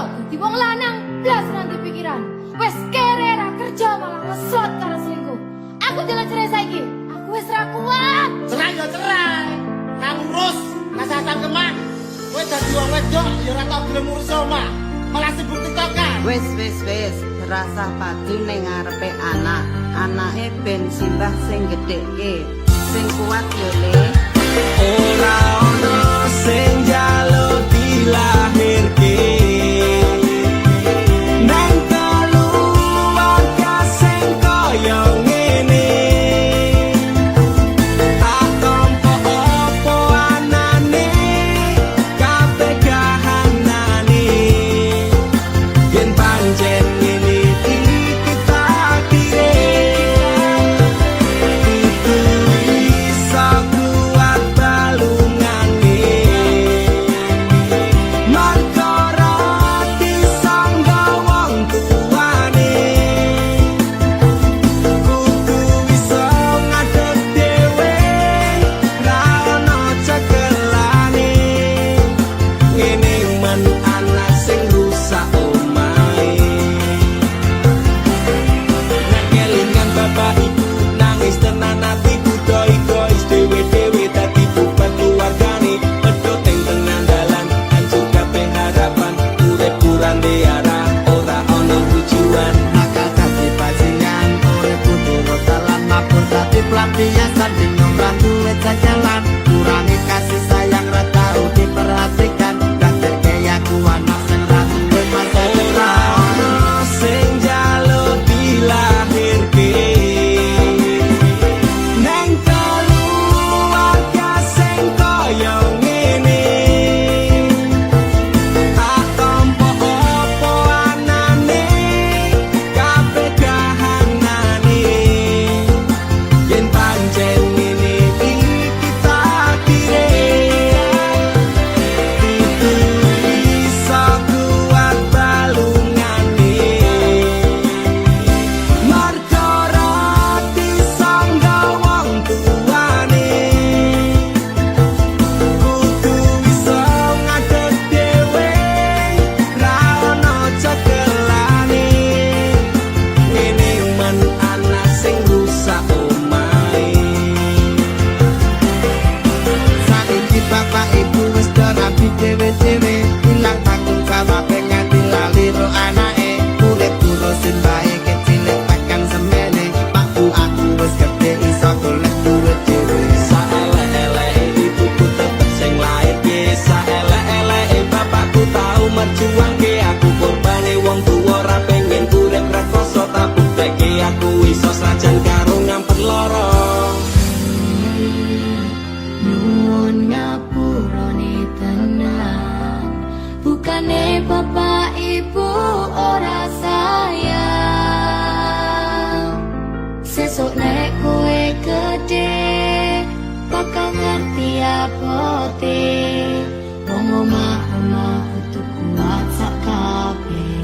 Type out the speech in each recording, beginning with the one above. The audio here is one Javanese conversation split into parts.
dadi wong lanang blas nanti pikiran. Wes kere ra kerja malah ngesot karo selingkuh. Aku jalan cerai saiki. Aku wes ra kuat. Cerai ya cerai. Nang urus rasa tangkeman. Kowe dadi wong wedok ya ora tau gelem urus omah. Malah sibuk tiktokan. Wis rasa padu ning ngarepe anak. Anake ben simbah sing gedhekke. Sing kuat yo le. Ora ono sing njaluk dilahirke. Nang keluarga sing kaya ngene. Tak tampa apa anane, kabeh kahanane. Yen pancen ngene iki takdire. Kudu iso kuat balungane. Marga ora disangga wong tuane. Kudu iso ngadeg dhewe, ra ono cekelane. Ngene men anak sing rusak omahe. Nek kelingan bapak ibu nangis tenan atiku doi-doi dhewe-dhewe dadi bubar keluargane. Pedhot ing tengah dalan hancur kabeh harapan. Urip kurang arah ora ono tujuan. Nakal dadi bajingan, urip kudu rotalan, mabur dadi pelampiasan, bingung ra duwe jajalan, kurangi kasih sayang ra tau diperhatikan, dadeke aku anak sing ra duwe masa Ora depan. ono sing njaluk dilahirke. Nang keluarga sing kaya ngene. Tak tampa apa anane, kabeh kahanane. Yen pancen ngene iki takdire. Kudu iso kuat balungane. Marga ora disangga wong tuane. Kudu iso ngadeg dhewe, ra ono cekelane. Ngene men anak sing rusak omahe. Saiki bapak ibu wis do rapi dhewe-dhewe, ilang tanggung jawab nganti lali ro anake, urip urusin bae kecil tekan semene, pakku aku wis gede iso golek duit dhewe. Saelek-eleke ibuku tetep sing lairke, saelek-eleke bapakku tau merjuangke. Aku korbane wong tuwa ora pengen urip rekoso, tak bukteke aku iso sajan karo ngampet lara. Nyuwun ngapurane tenan. Bukane bapak ibu ora sayang. Sesuk nek kowe gede bakal ngerti apote. Wong omah-omah kudu kuat sak kabeh.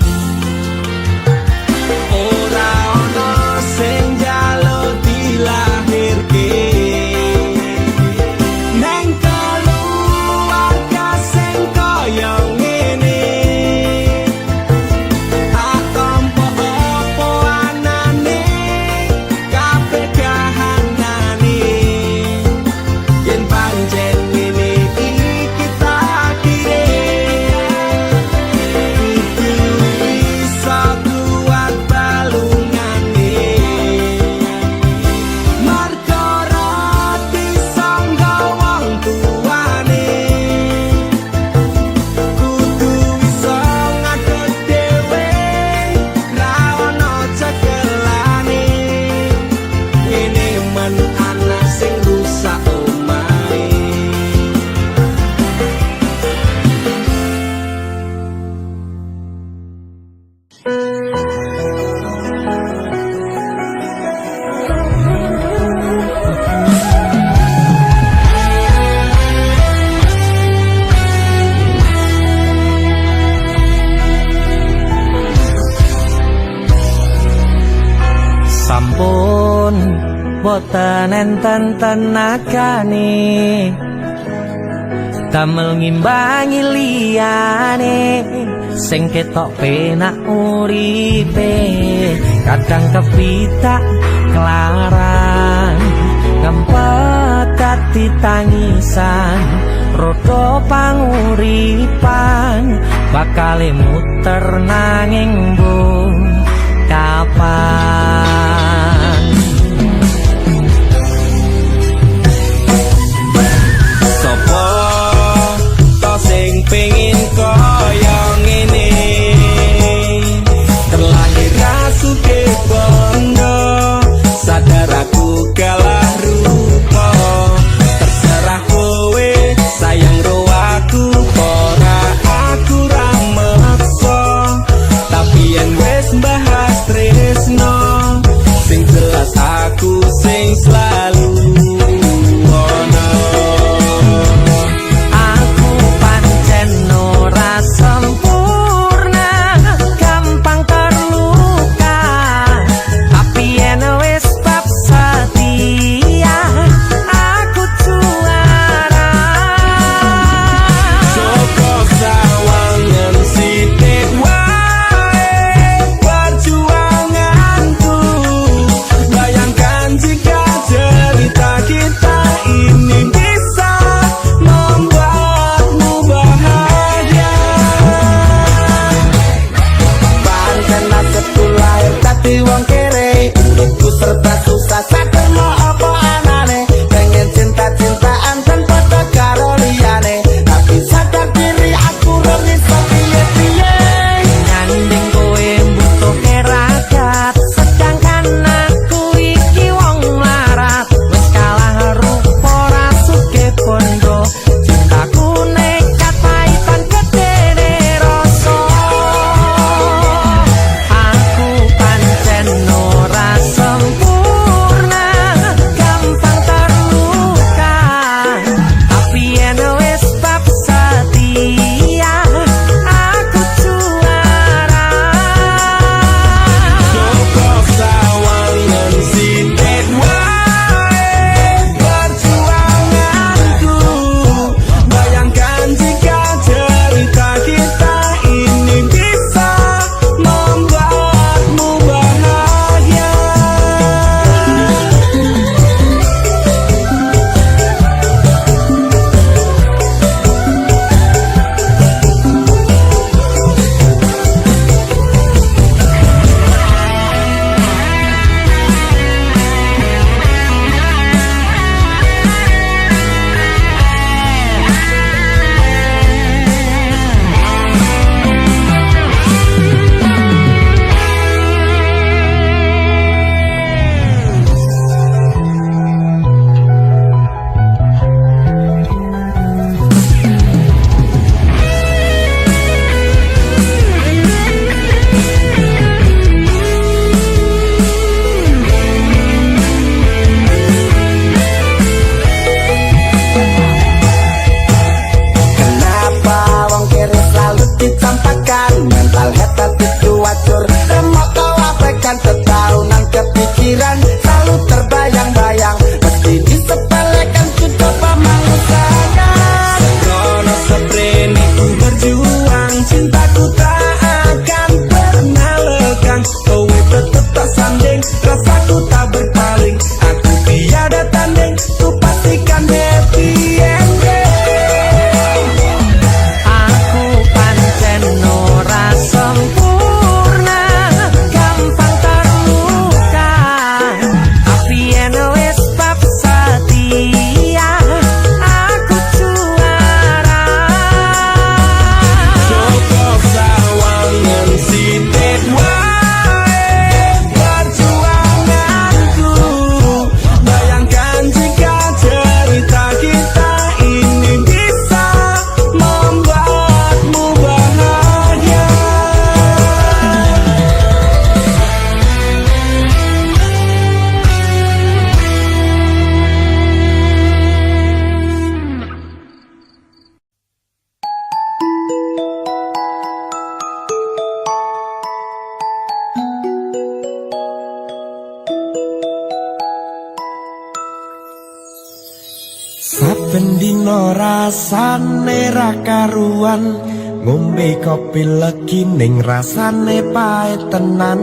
Ora ono sing njaluk dilahirke. Nang keluarga sing kaya ngene. Tak tampa apa anane, kabeh kahanane. Yen pancen ngene iki takdire. boten enten tenagane damel ngimbangi liyane sing ketok penak uripe kadang kepitak kelaran ngempet dadi tangisan rodo panguripan bakal muter nanging mbung kapan Sopo to sing pengin kaya ngene terlahir rasuke bondo sadar aku kalah rupa terserah kowe sayang ro aku ora aku ra meksa tapi yen wis bahas tresno sing jelas aku sing selalu ono aku pancen ora sempurna gampang terluka tapi yen wis bab setia aku juara Joko sawangan sithik wae perjuanganku bayangkan jika cerita kita ini bisa membuatmu bahagia Pancen nasibku lahir dadi wong kere uripku serba susah sadar mau apa anane pengen cinta-cintaan dan pada karo liyane tapi sadar diri aku ora iso piye-piye nyanding kowe butuh keragat sedangkan aku iki wong larat wis kalah rupa rasuke bondo cintaku nekat paitan gedene rasa aku pancen ora sempurna gampang terluka tapi yen wis bab setia aku juara Joko sawangan sithik wae perjuanganku bayangkan jika cerita kita ini bisa membuatmu bahagia Kenapa wong kiri selalu dicampakkan mental head tapi cuacur remok kau abaikan tetahunan kepikiran selalu terbayang-bayang meski disepelekan ku coba mengusahakan Krono seprene ku berjuang cintaku tak akan pernah lekang kowe tetep tak sanding rasaku tak berpaling aku tiada tanding ku pastikan happy ending aku pancen ora sempurna gampang terluka tapi yen wis bab setia aku juara Joko sawangan sithik wae perjuanganku bayangkan jika cerita kita ini bisa membuatmu bahagia Saben dina rasane ra karuan ngombe kopi legi ning rasane pahit tenan,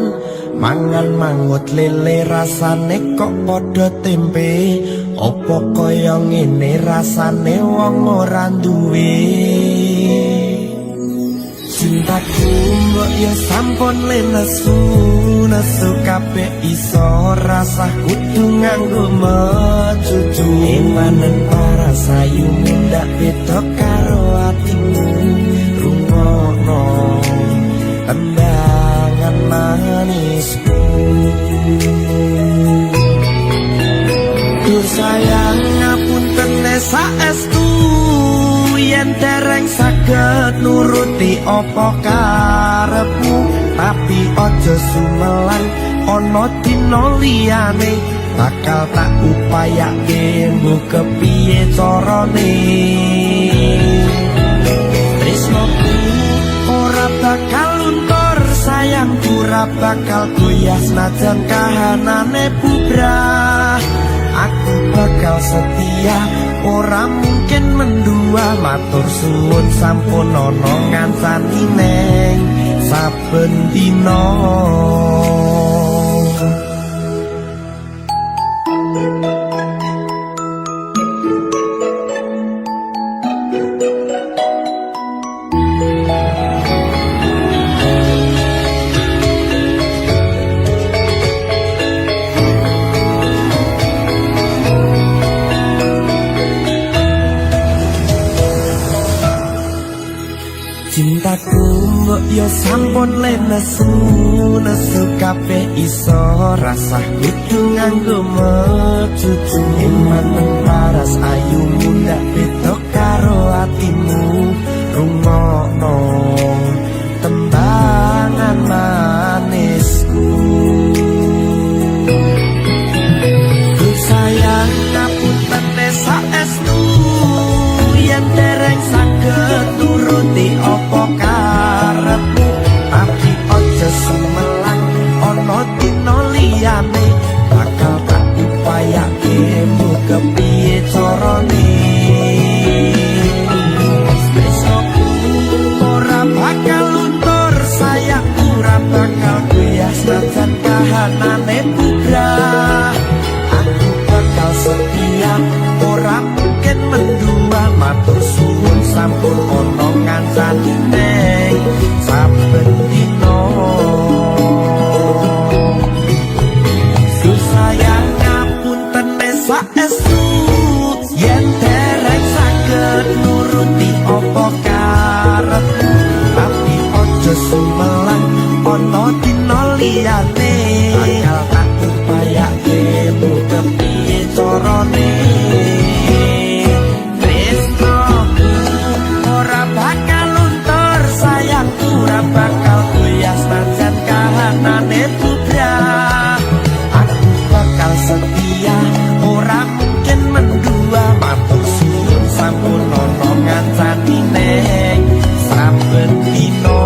mangan mangut lele rasane kok padha tempe, opo kaya ngene rasane wong ora duwe. Cintaku mbok ya sampun lenesu, nesu kabeh iso rasah kudu nganggo mecucu. Imanen para sayu ndak beda karo atimu, rungokno tendangan manisku. Dur sayang ngapunten saestu, yen dereng saged nuruti apa karepmu, tapi aja sumelang ana dina liyane, bakal tak upayake mbok kepiye carane. Tresnoku ora bakal luntur, sayangku ora bakal goyah senajan kahanane bubrah. Aku bakal setia, ora mungkin mendua, matur suwun sampun ana ngancani neng saben dina. Cintaku mbok yo sampun lenesu, nesu kabeh iso rasah kudu nganggo mecucu. Imanen paras ayumu ndak beda karo atimu, rungokno tembangan manisku. Ku sayang ngapunten saestu, yen dereng saged nuruti apa karepmu, tapi aja sumelang ana dina liyane, bakal tak upayake mbok kepiye carane. Besokku ora bakal luntur, sayangku ora bakal goyah senajan kahanane bubrah. Aku bakal setia, ora mungkin mendua, matur suwun sampun ana ngancani neng saben dina. Sayang ngapunten saestu, yen dereng saged nuruti apa karepmu, tapi aja sumelang ana dina liyane, bakal tak upayake mbok kepiye carane. Bakal goyah senajan kahanane bubrah. Aku bakal setia, ora mungkin mendua, matur suwun sampun ana ngancani neng saben dina.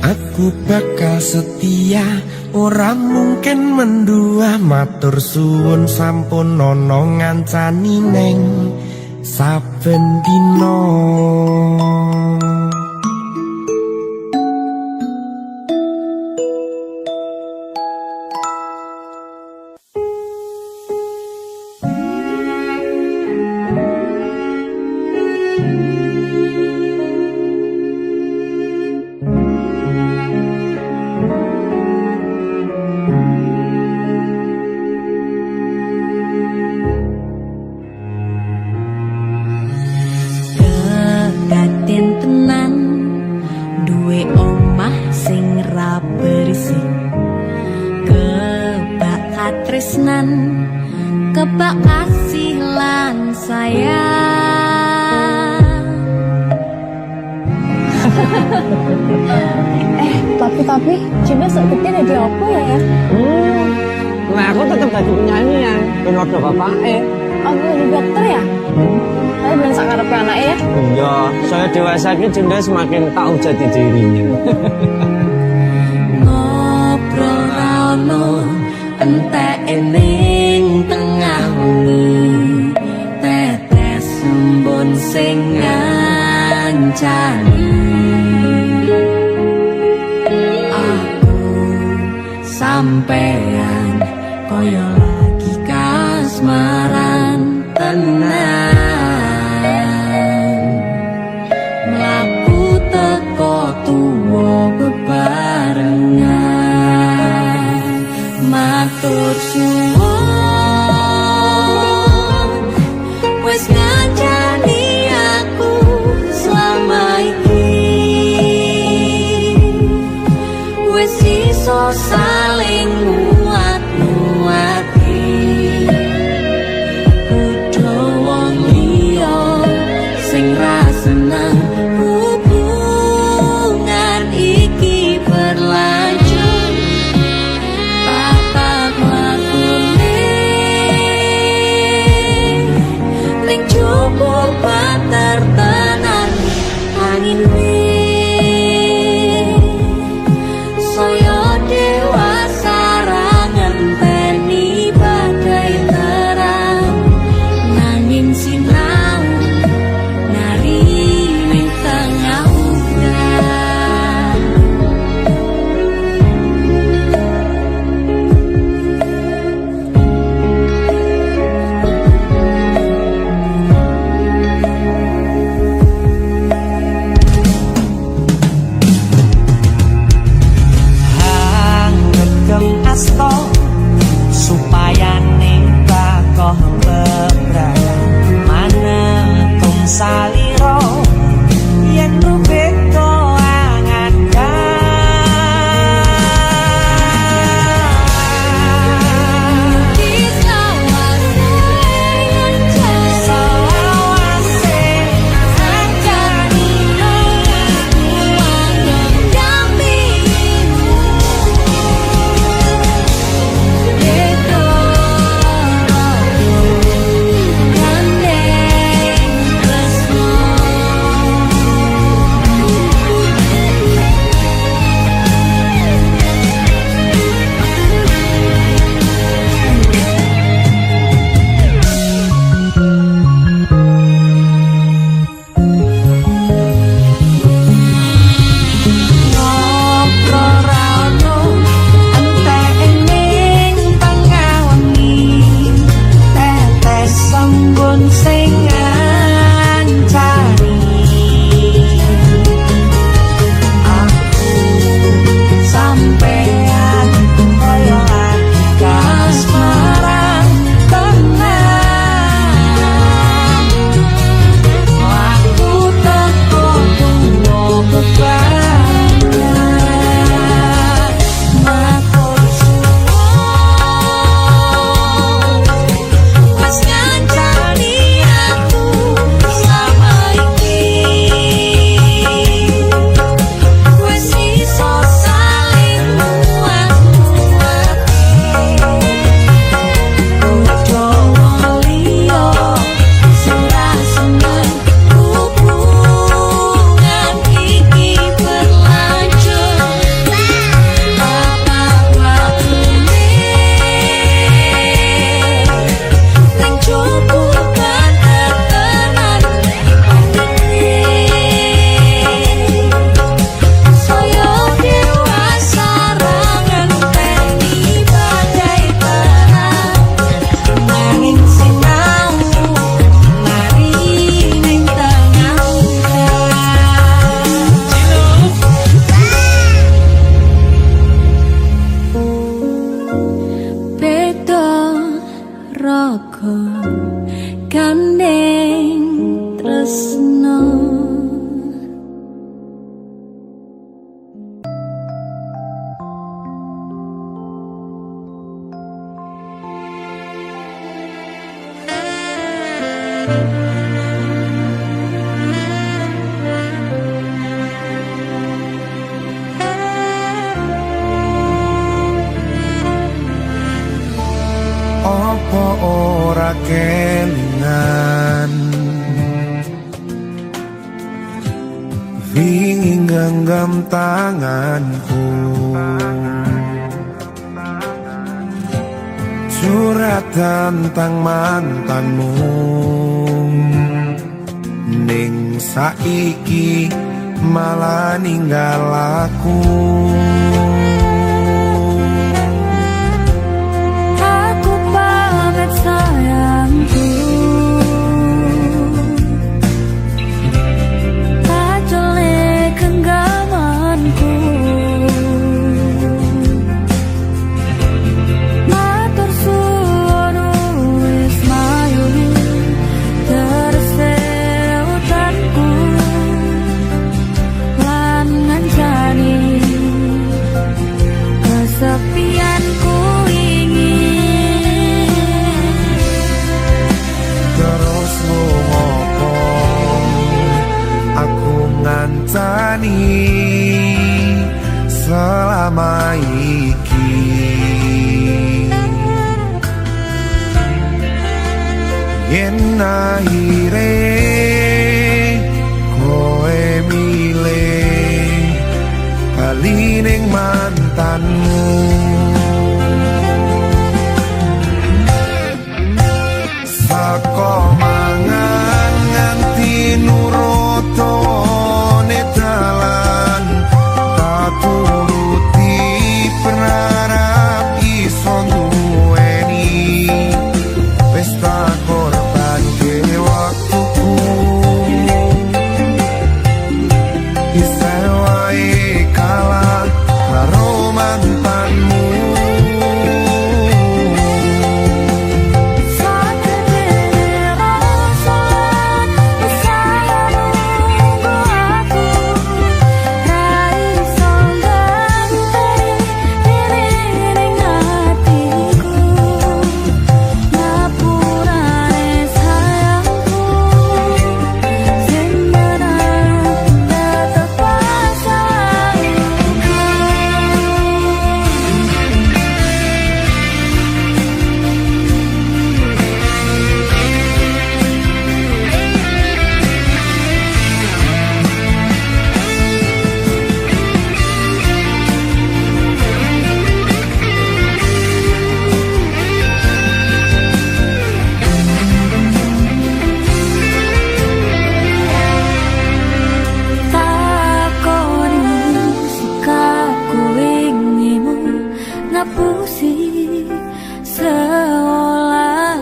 Aku bakal setia, ora mungkin mendua, matur suwun sampun ana ngancani neng saben dina. Kebak kasih lan sayang. Tapi Cinta segede jadi apa ya? Nah aku tetap jadi penyanyi ya, ben ada bapaknya. Aku jadi dokter ya? Tapi ben sak ngarepe anake ya? Iya, saya dewasa ini Cinta semakin tahu jati diri. Ngobrol rano entek ening tengah wengi, tetes embun sing ngancani aku sampean koyo lagi kasmaran tenan mlaku teko tuwa bebarengan matur suwun wis ngancani aku selama iki wis iso saling nguat-nguati kudu wong liya sing ra seneng hubungan iki berlanjut tatak lakune ning cukup tertenan angin saya dewasa ngenteni badai terang nanging sinau nari ning tengah udan Hanggegem asto supaya ning bakoh bebrayan manetung saliro yen rubeko Apa ora kelingan wingi genggam tanganku curhat tentang mantanmu saiki malah ninggal aku. Aku pamit sayangku, pacole genggamanku. Matur suwun wis mayuni terseutanku lan ngancani kesepianku ingin. Terus ngopo aku ngancani selama iki. Yen akhire kowe milih bali ning mantanmu, saka mangan nganti nurutone dalan, tak turuti berharap iso duweni. Wis tak korbanke waktuku, bisa wae kalah karo mantanmu. Ngapusi seolah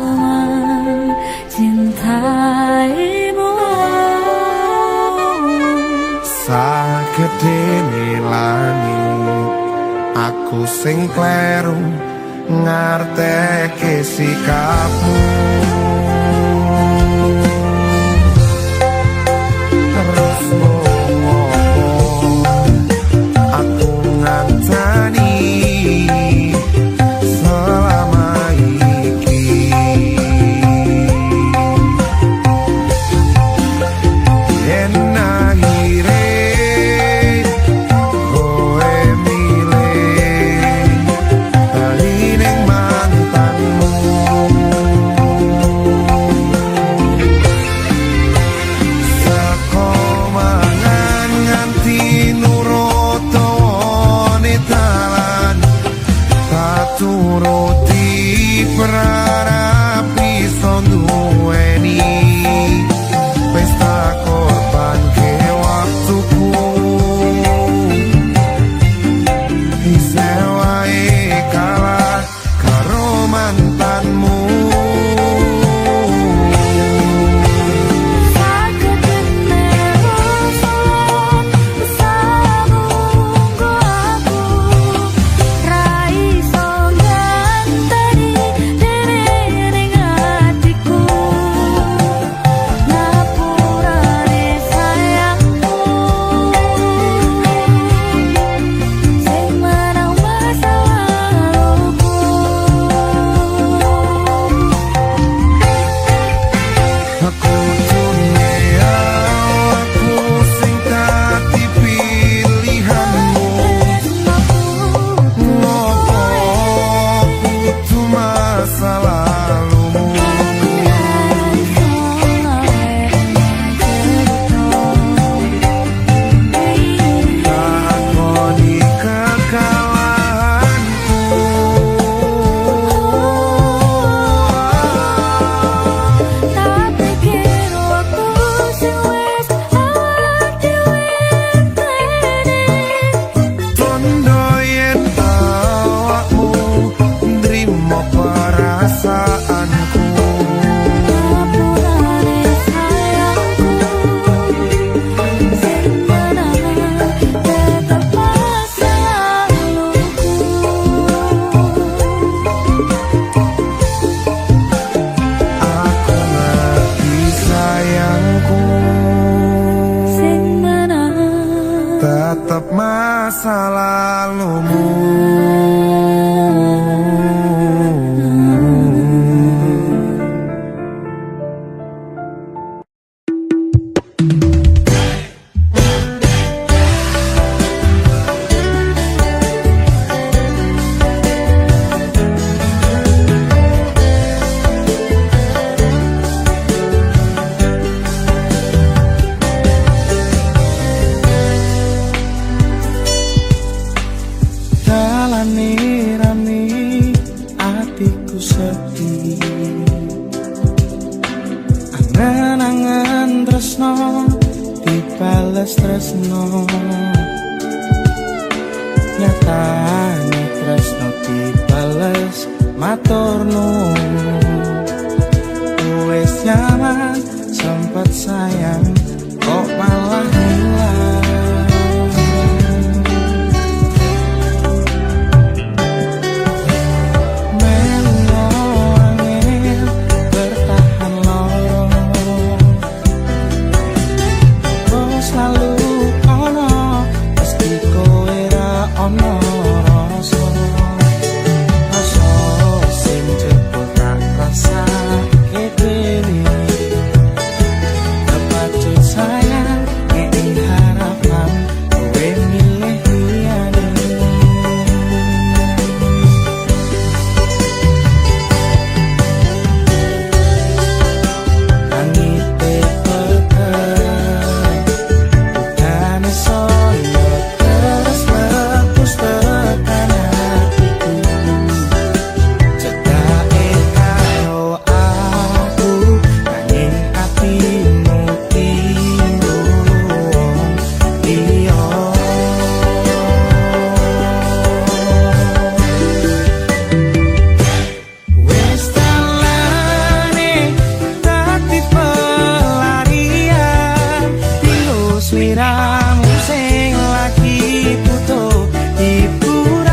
cintaimu. Sagedene langit aku sing kleru ngarteke sikapmu. Terus ngopo aku ngancani selama iki. Yen akhire kowe milih bali ning mantanmu, sing mana tetap masa lalumu. Rami atiku sedih, angen-angen tresno dibales tresno, nyatane tresno dibales matur nuwun. Wis nyaman sempet sayang kok malah hilang. Sliramu sing lagi butuh hiburan,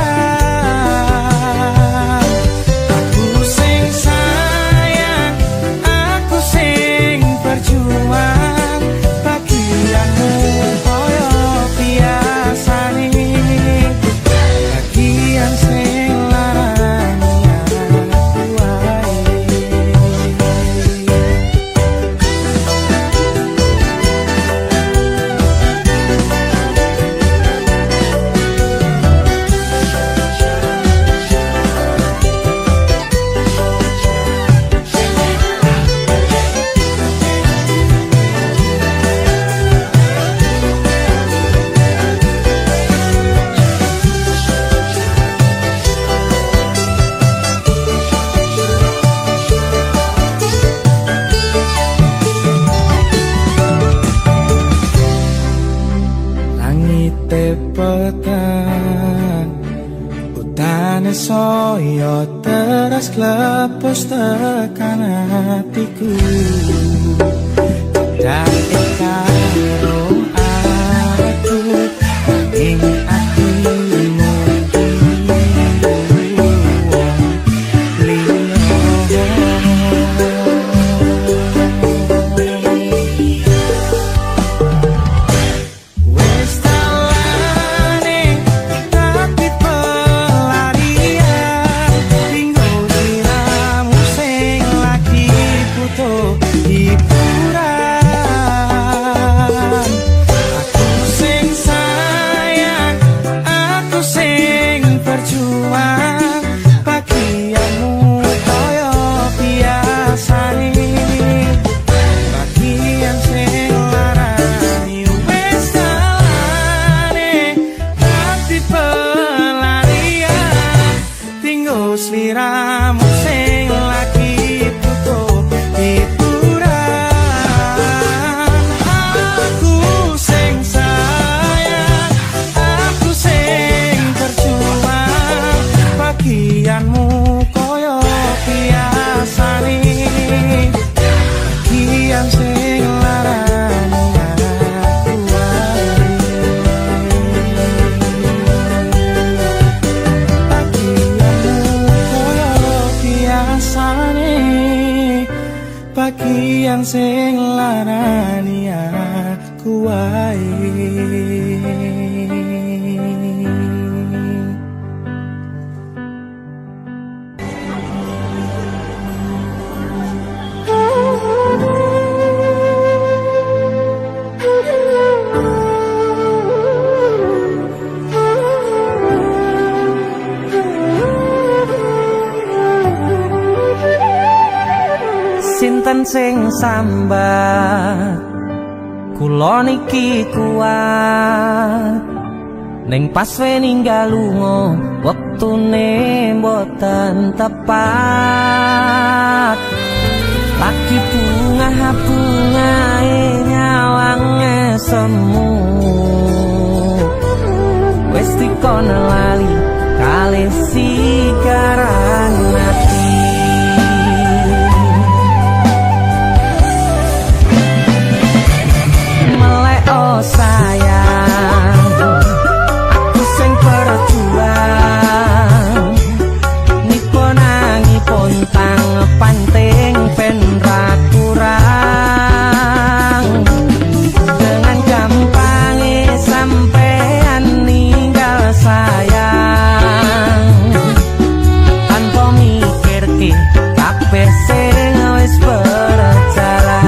aku sing sayang, aku sing berjuang, bagianmu koyo biasane, bagian sing larani aku wae. Langite petang, utane soyo teras klepos tekan hatiku. Cedak karo aku ing atimu hiburan. aku wae. Sinten sing sambat kula niki kuat ning pas ninggal lunga wektune mboten tepat lagi bunga-bungae nyawange semu wis dikono lali kalih sikaran ati. Oh sayang, aku sing berjuang nipo nangipun tang panting pen ra kurang dengan gampangnya sampean ninggal sayang tanpa mikir ki kabeh sing wis berjalan.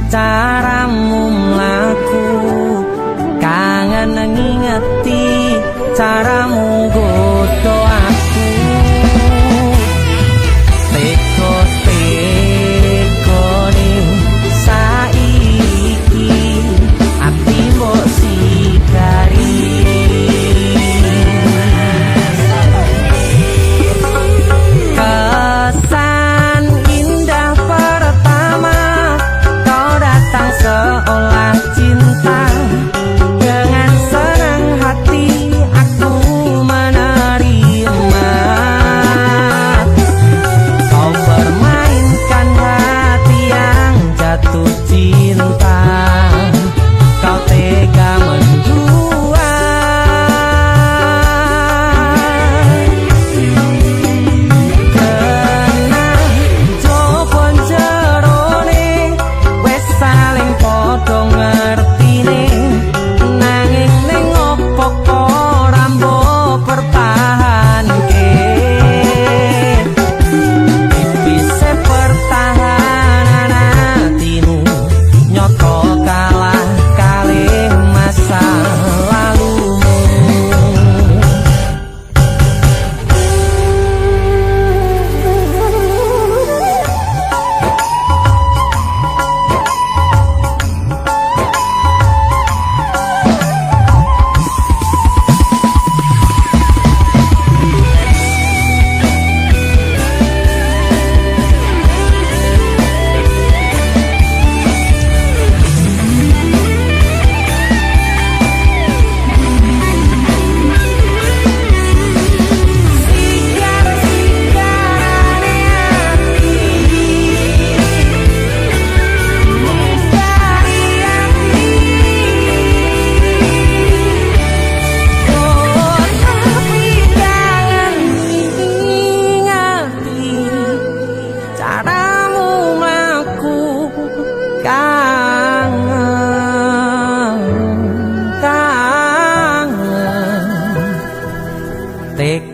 Caramu mlaku kangen ngingeti caramu godho aku teko-tekone saiki ati mbok sikari kesan indah pertama seolah cinta dengan senang hati aku menerima kau permainkan hati yang jatuh cinta kau tega mendua kena jopon jerone wes saling podo ngertine nanging ning opo ora mbok pertahanke bisa pertahanan hatimu nyoto kalah kalih masa lalumu.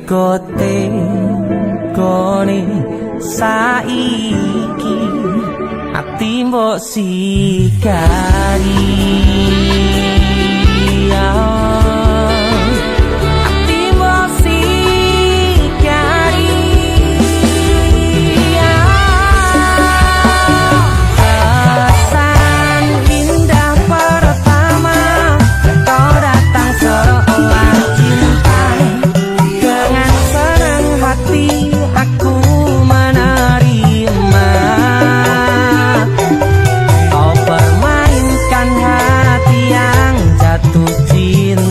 Teko-tekone saiki ati mbok sikari ati mbok sikari kesan indah pertama kau datang seolah cinta dengan senang hati aku menerima kau permainkan hati yang jatuh cinta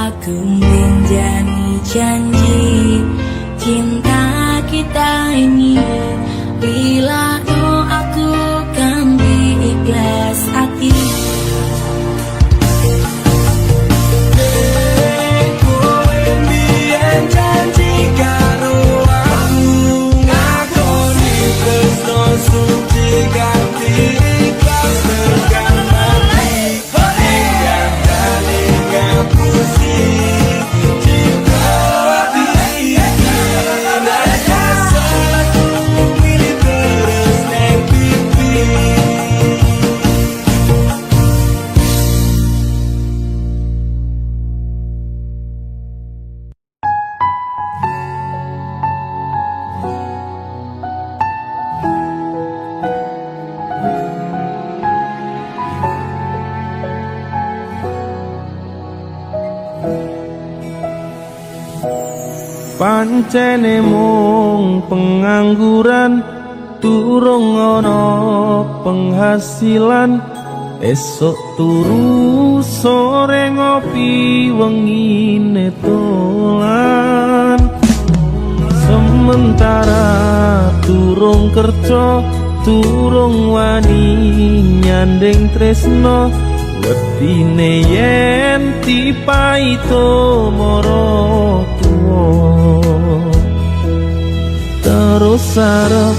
aku menjalani janji cinta kita ini. Bila aku kan ikhlas hati. Kowe mbiyen janji karo aku, ngakoni tresno suci ganti ikhlas tekan mati. Hingga kali ngapusi cinta hati. Rasaku milih terus neng pipi. Pancene mung pengangguran, durung ana penghasilan. Esok turu sore ngopi wengine dolan. Sementara durung kerja, durung wani nyanding tresno. Wedine yen dipaito mara tuwa, terus arep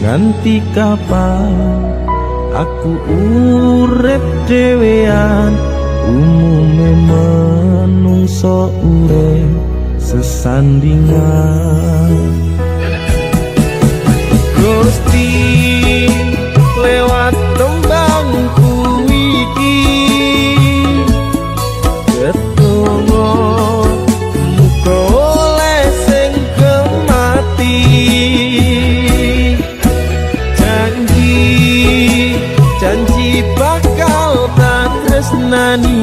nganti kapan aku urip dhewean. Umume manungsa urip sesandingan. Gusti lewat tembangku iki ketemu muga oleh sing kemati. Janji bakal tak tresnani,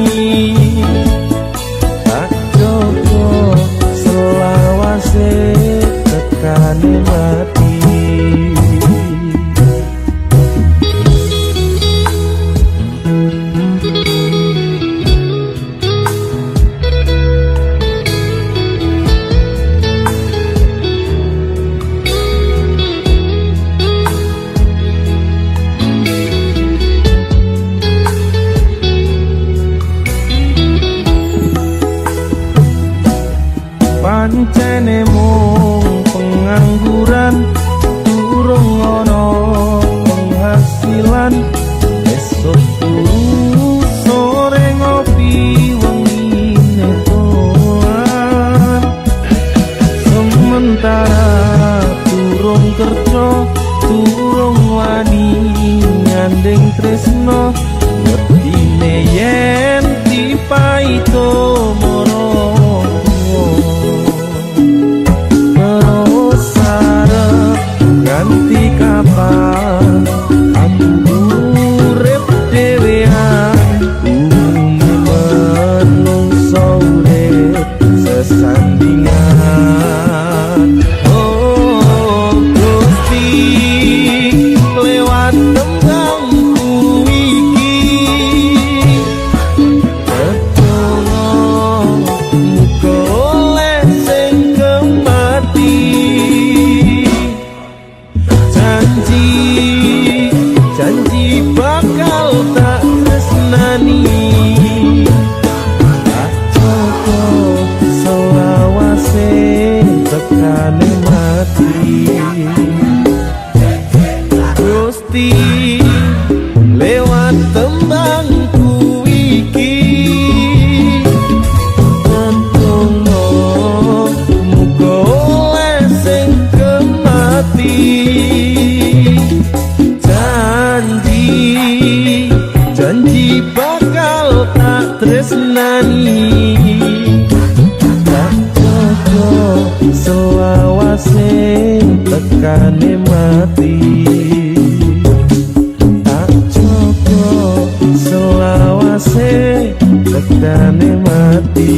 tak jogo selawase tekane mati. Pancene mung pengangguran, durung ana penghasilan. Esok turu sore ngopi wengine dolan. Sementara durung kerja, durung wani nyanding tresno. Wedine yen dipaito mara ganti kapan aku urip dhewean. Umume manungsa urip sesandingan. Oh Gusti lewat tembangku iki ketolong muga oleh sing kemati. Janji bakal tak tresnani, tak jogo selawase tekane mati. Gusti lewat tembangku iki ketemu muga oleh sing kemati. Janji bakal tak tresnani, tak jogo selawase tekane mati. Tak jogo selawase tekane mati.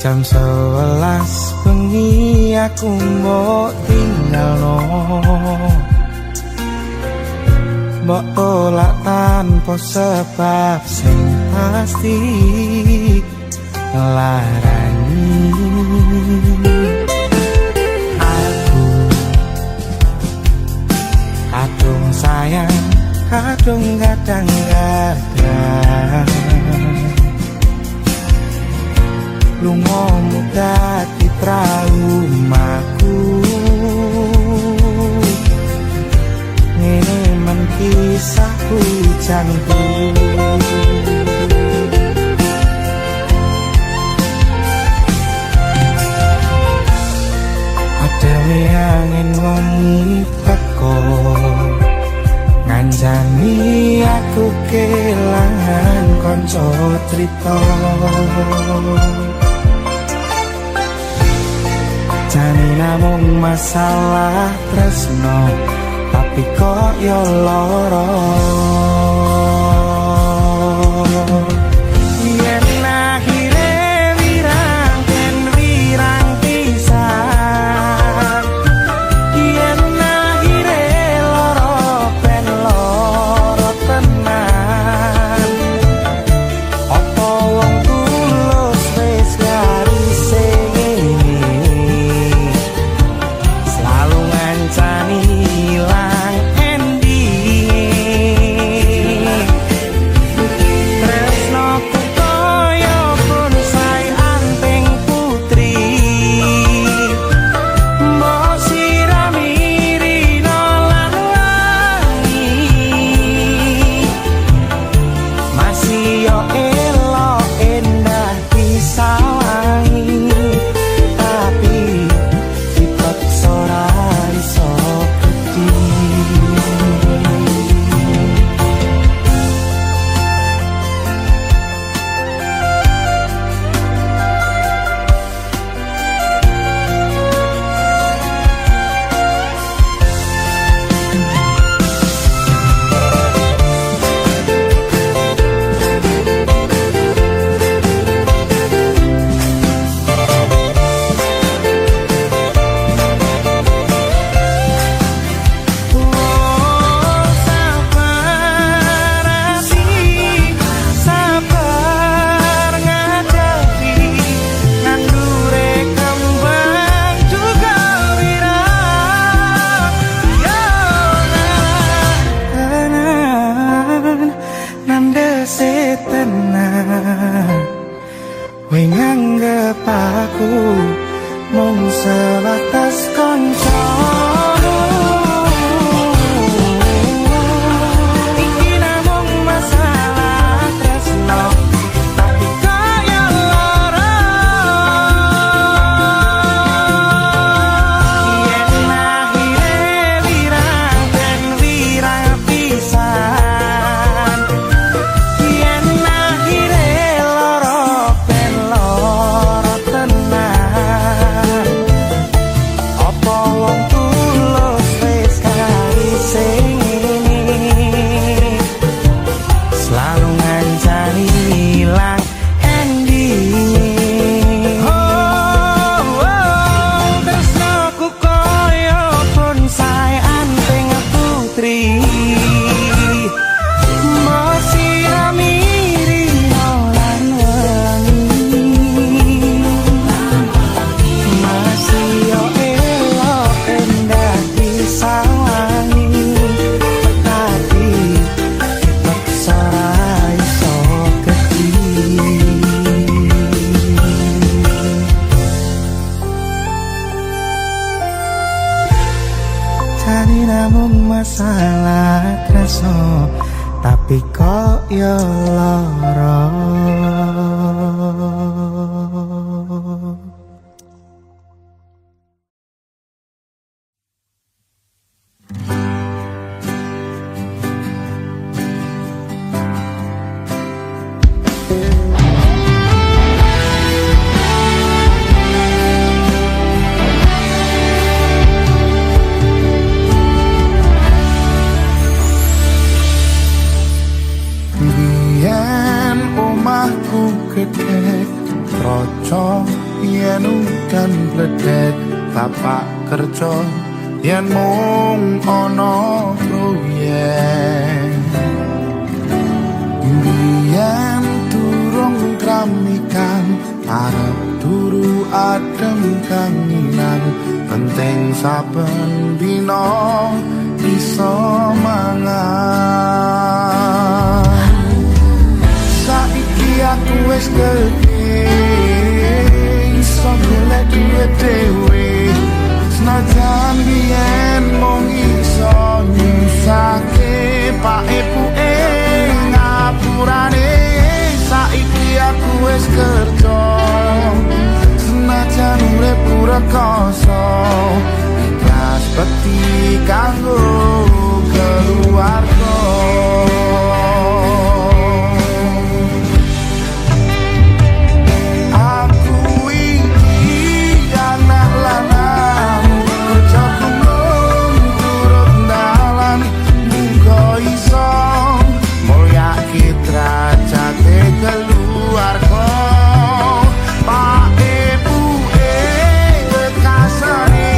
Jam 11 bengi aku mbok tinggalno, mbok tolak tanpa sebab sing pasti larani. Aku kadung sayang, kadung kadang-kadang lunga muda di traumaku, ngene men kisah hujanku. Adewe angin wengi teko, nganjani aku kelangan konco cerita. Jane namung masalah tresno, tapi kok yo lara. Yen akhire wirang ten wirang pisan, yen akhire lara ben lara tenan. Apa wong tulus wis garise selalu ngancani ilang ending. Tresnoku koyo bonsai anting putri, mbok sirami rino lan wangi. Masih yo elok endah disawangi, tapi dipaksa ora iso gedhi. Sabar ngadepi nandure kembang juga wirang. Yo tenan nandese tenan, kowe nganggep aku mung sebatas kanca. Iki namung masalah tresno, tapi kaya lara. Yen akhire wirang ben wirang pisan, yen akhire lara ben lara tenan. Apa wong tulus wis karise ngene, selalu ngancani ilang ending. Tresnoku koyo bonsai anting putri, mbok sirami rino lan wangi. Masih yo elok endah disawangi, tapi paksa ra iso gedhi. Jane namung masalah tresno, tapi kok yo lara. Biyen omahku gedhe roco yen udan bledek bapak kerja yen mung ana proyek biyen durung kramikan arep turu adem kanginan penting saben dina iso mangan saiki aku wis gedhe iso golek duit dhewe senajan biyen mung iso nyusake pak ibuke ngapurane saiki aku wis kerja senajan urip rekoso ikhlas bekti kanggo keluarga aku iki anak lanang kerjaku mung turut dalan muga iso mulyake derajate keluarga Pak ibuke kekasane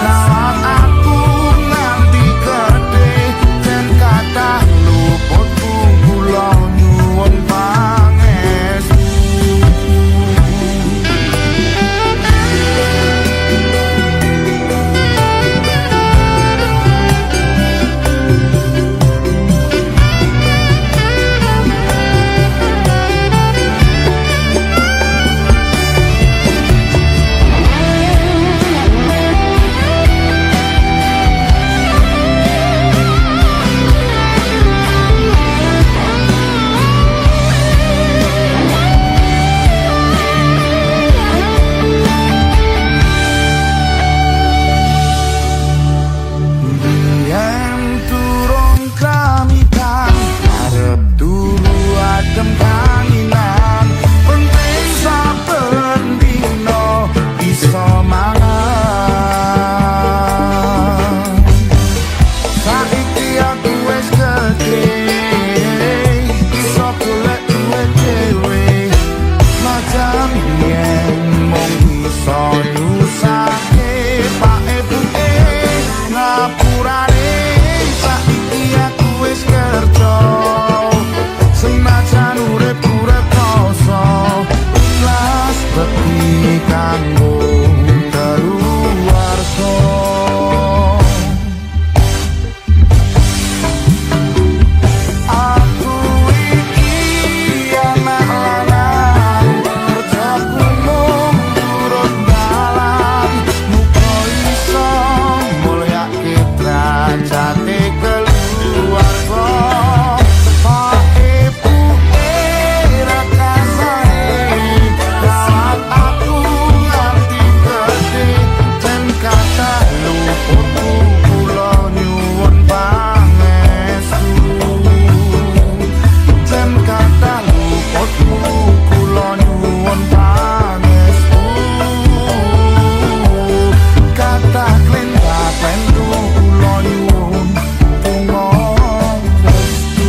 rawat aku nganti gede dan kathah luputku kula nyuwun pangestu biyen turung kramikan arep turu adem kanginan penting saben dina iso mangan saiki aku wis gedhe iso golek duit dhewe macam yen mung iso nyusake pak ibuke ngapurane saiki aku wis kerja senajan urip rekoso ikhlas bekti kanggo keluarga aku iki anak lanang kerjaku mung turut dalan muga iso mulyake derajate keluarga Pak ibuke rekasane rawat aku nganti gede dan kathah luputku kula nyuwun pangestu dan kathah luputku kula nyuwun pangestu kathah klendak-klendu kula nyuwun tunga restu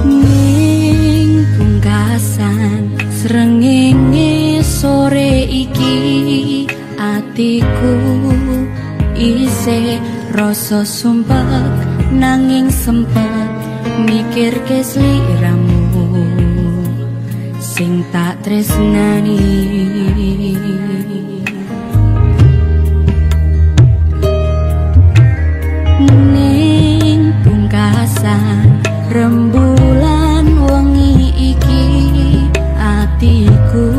Ning pungkasan srengenge sore iki atiku isih rasa sumpek nanging sempet mikir ke sliramu sing tak tresnani ning pungkasan rembulan wengi iki atiku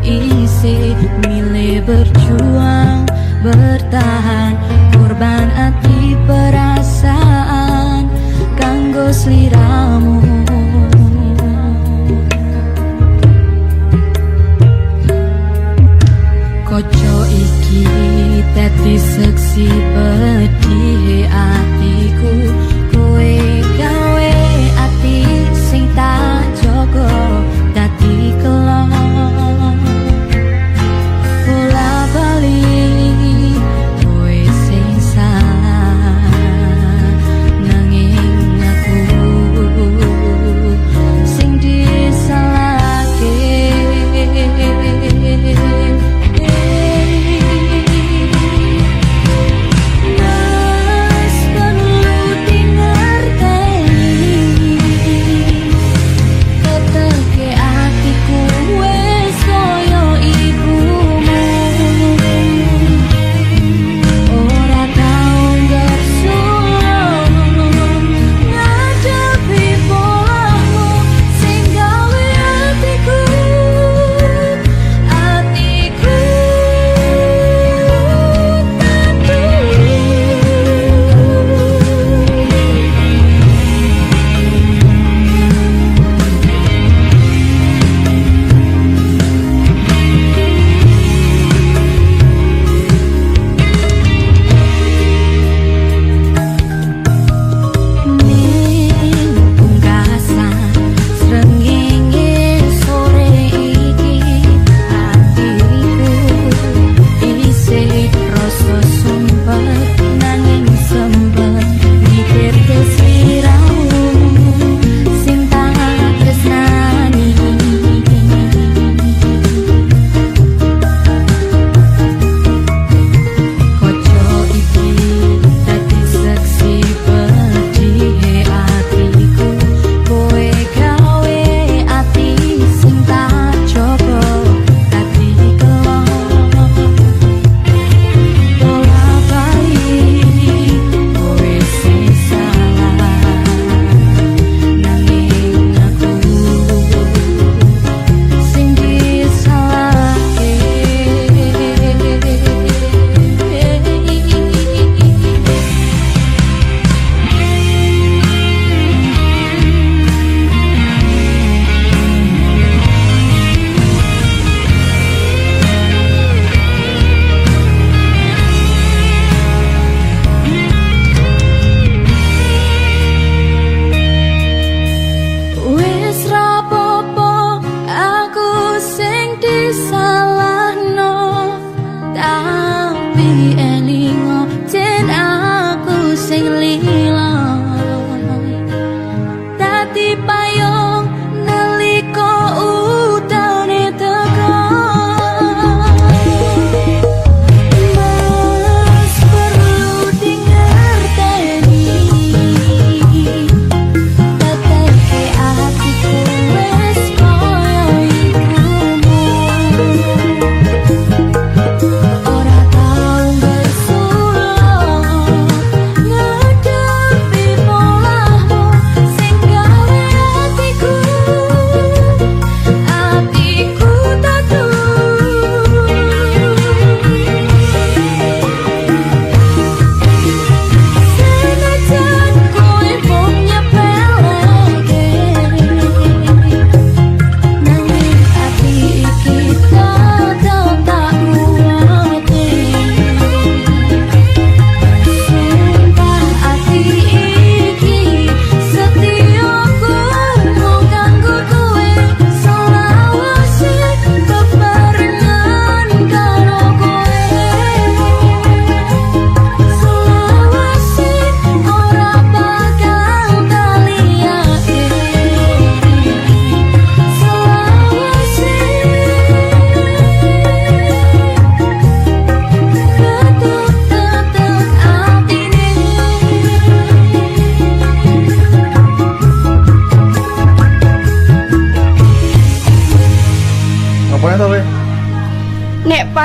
isih milih berjuang bertahan korban ati perasaan kanggo sliramu koco iki dadi seksi pedih atiku kowe gawe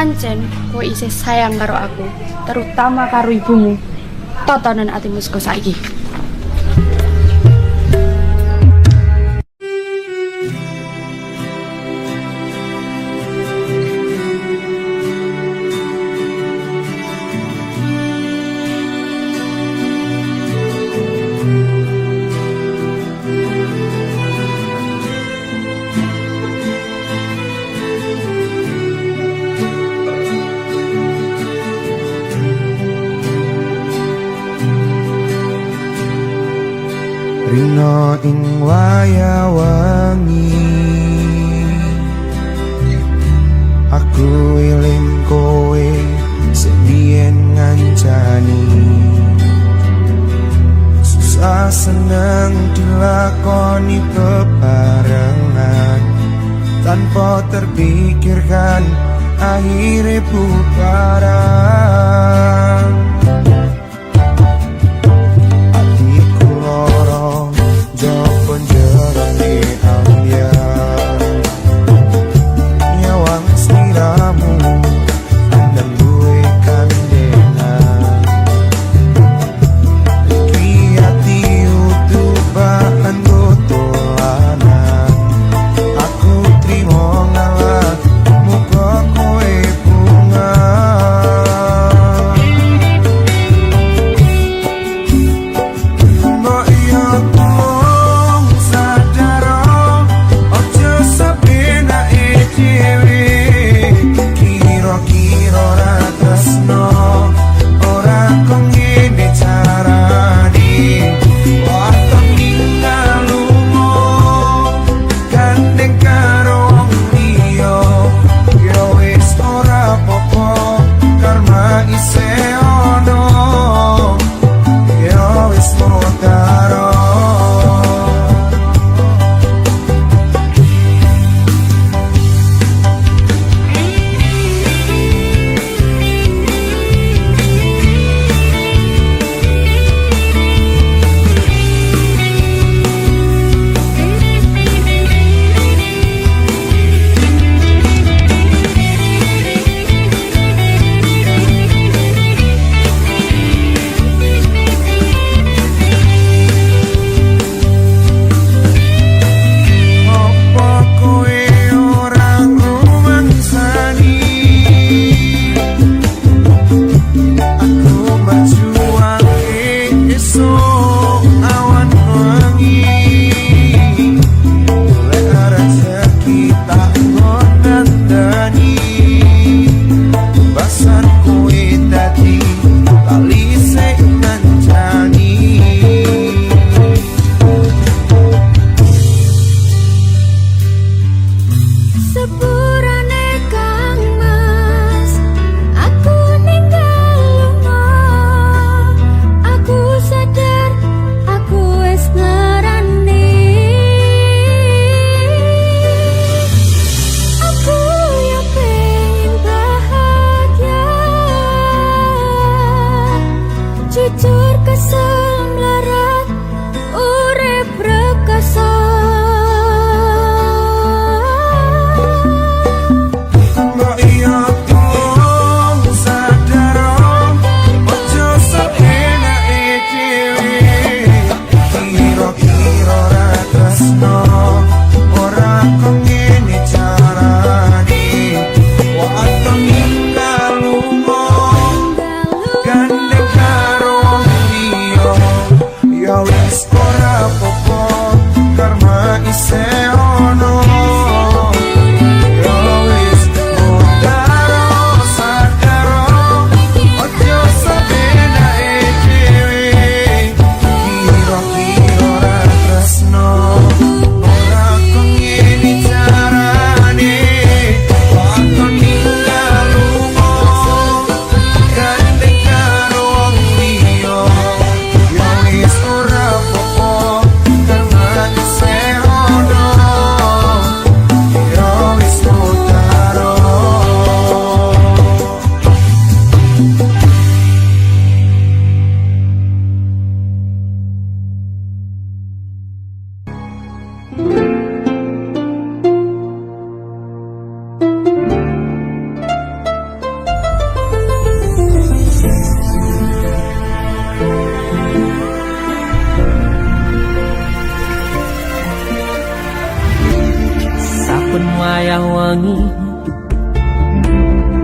pancen kowe isih sayang karo aku, terutama karo ibumu. Totonan atimu saka saiki. Rino ing waya wengi aku eling kowe sedien ngancani susah seneng dilakoni bebarengan tanpa terpikirkan akhirnya bubaran. Gandeng karo wong liya wayah wengi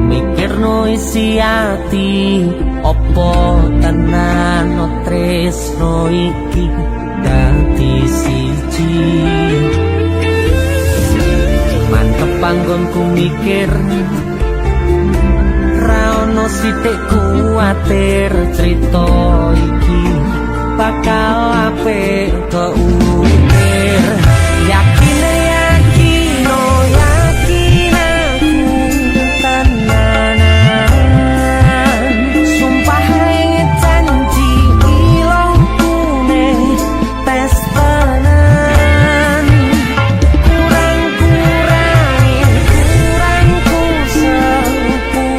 mikirno isi ati opo tenan tresno iki dadi siji mantep panggonku mikir ra ono sithik kuwatir crita iki bakal apik keukir yakin yakino yakin aku tenanan sumpah janji ilongkune tes tenan kurangku sepurane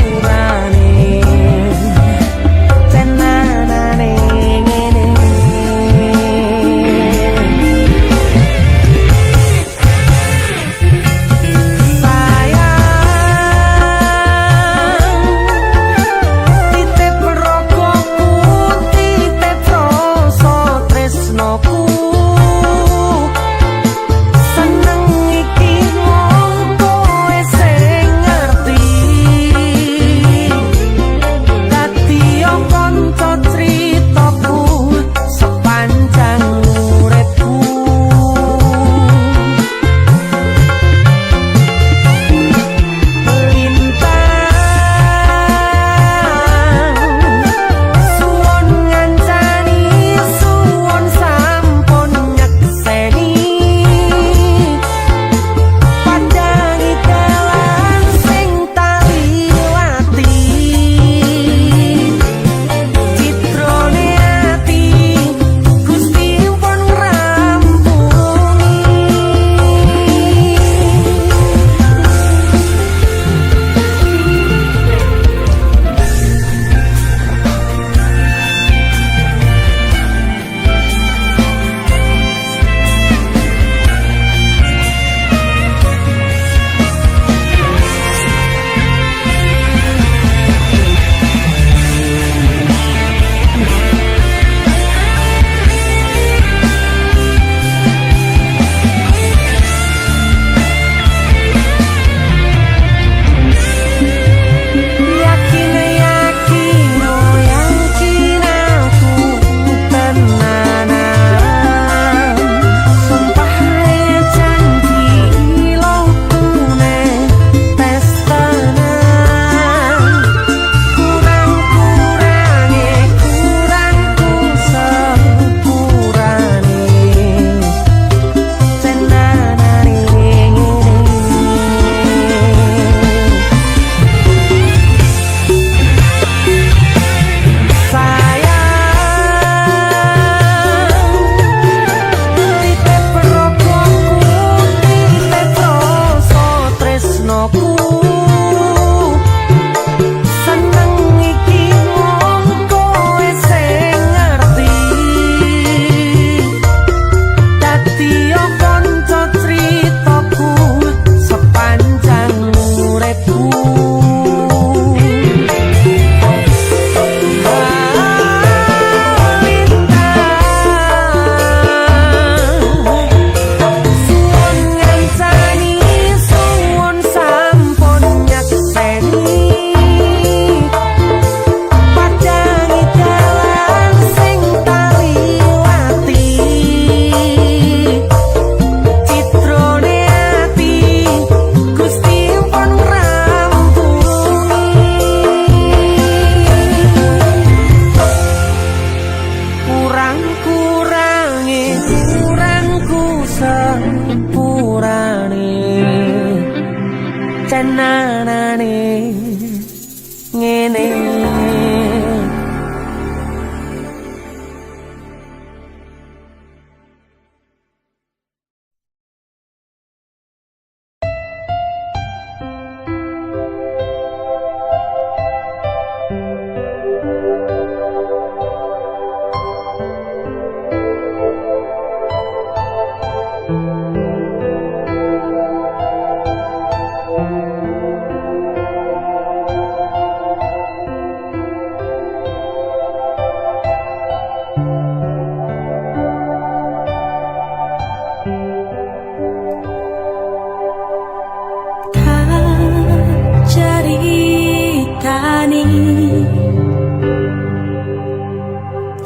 tenanane ngene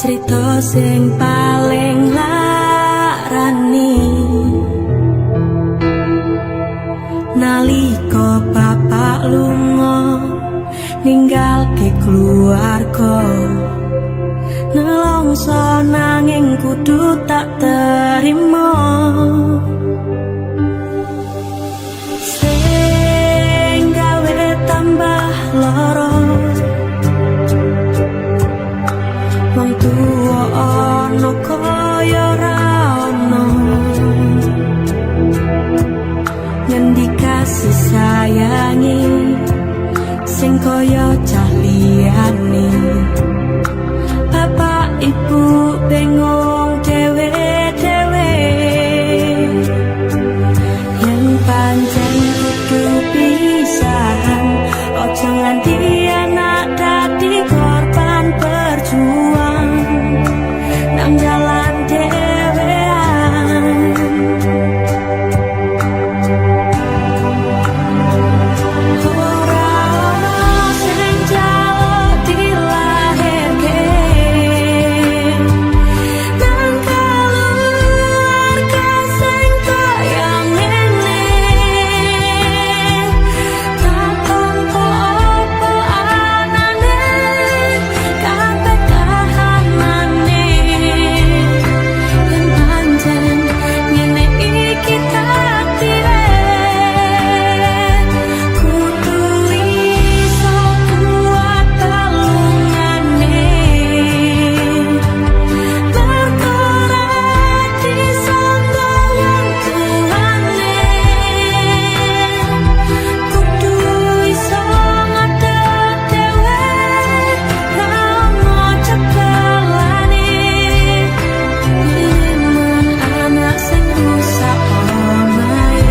Cerita sing paling larani nalika bapak lunga ninggalke keluarga nelongso nanging kudu tak terima sing gawe tambah lara wong tuwa ana kaya ra ana ngendi kasih sayangi sing kaya cah liyane bapak ibu bingung dhewe-dhewe yen pancen kudu pisahan ojo nganti anak dadi korban berjuang nang jalan dhewean ora ono sing jaluk dilahirke nang keluarga sing kaya ngene tak tompo apa anane kabeh kahanane yen pancen ngene iki takdire kudu iso kuat talungane perkara disangga wong tuane kudu iso ngadeg dhewe ra ono cekelane Iman anak sing rusak omahe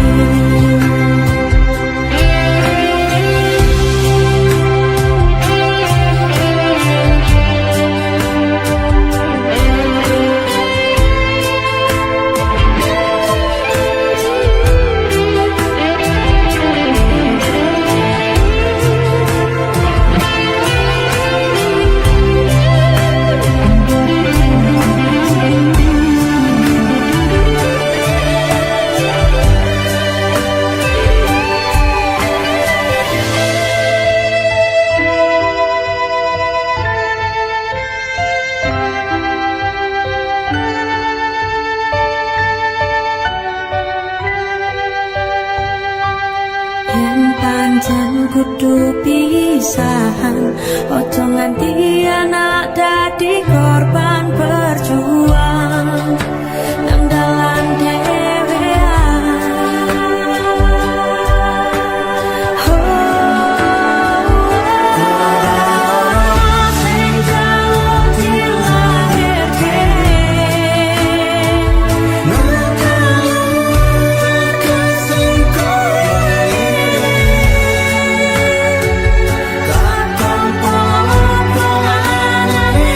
yen pancen kudu pisahan ojo nganti anak dadi korban berjuang nang dalan dhewean sing jaluk dilahirke nang keluarga sing kaya tak tompo apa anane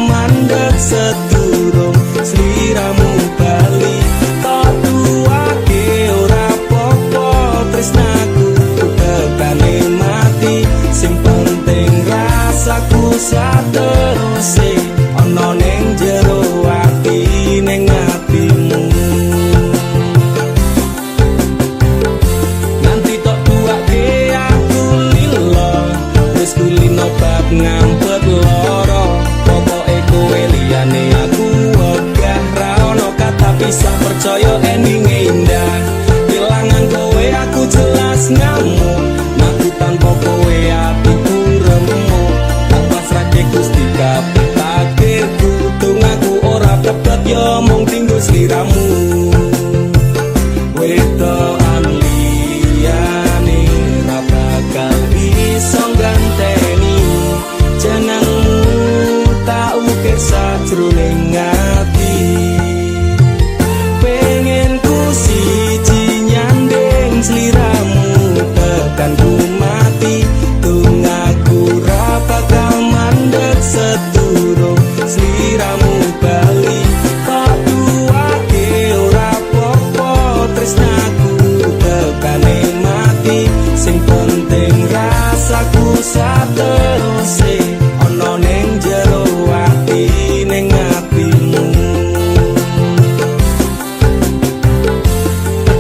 mandek sedurung sliramu bali tok tuwake ora popo tresnaku tekane mati sing penting rasaku sateruse ana ning jero ati ning atimu nanti tok tuwake aku lilo wis kulino bab ngampet loro pokoke kowe liyane aku wegah ra ono kata pisah percaya endinge indah kelangan kowe aku jelas ngamuk aku tanpa kowe atiku remuk tak pasrahke Gusti kabeh takdirku tungaku ora pepet yo mung tinggo sliramu wedokan liyane ra bakal bisa ganteni jenengmu tak ukir sajroning ati pengen ku siji nyanding sliramu tekan ku mati tungaku ra bakal mandek sedurung sliramu bali kok tuwake ora popo tresnaku tekane mati sing penting rasaku sateruse ana ning jero ati ning atimu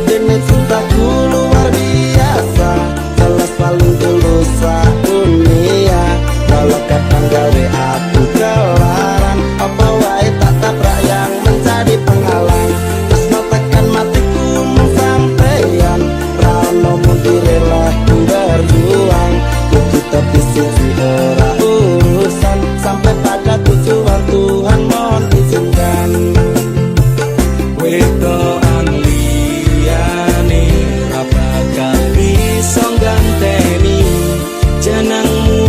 Demi cintaku luar biasa jelas paling tulus dunia walau kadang gawe aku kelaran apa wae tak tabrak yang menjadi penghalang terus tekan matiku sampeyan rano mundire laku berjuang kudu tepi sisi ora urusan sampai pada tujuan Tuhan mohon izinkan wedokan liyane ra bakal bisa ganteni jenengmu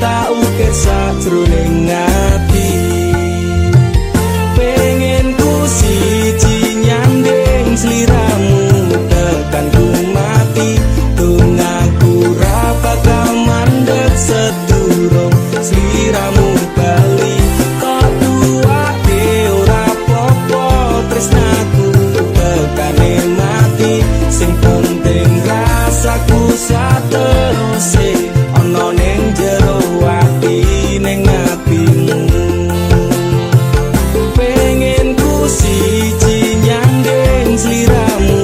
tak ukir sajroning ati pengen ku siji nyanding sliramu tekan ku mati tungaku ra bakal mandek sedurung sliramu bali kok tuwake ora popo tresnaku tekane mati sing penting rasaku sateruse ana ning jero ati ning atimu pengen ku siji nyanding sliramu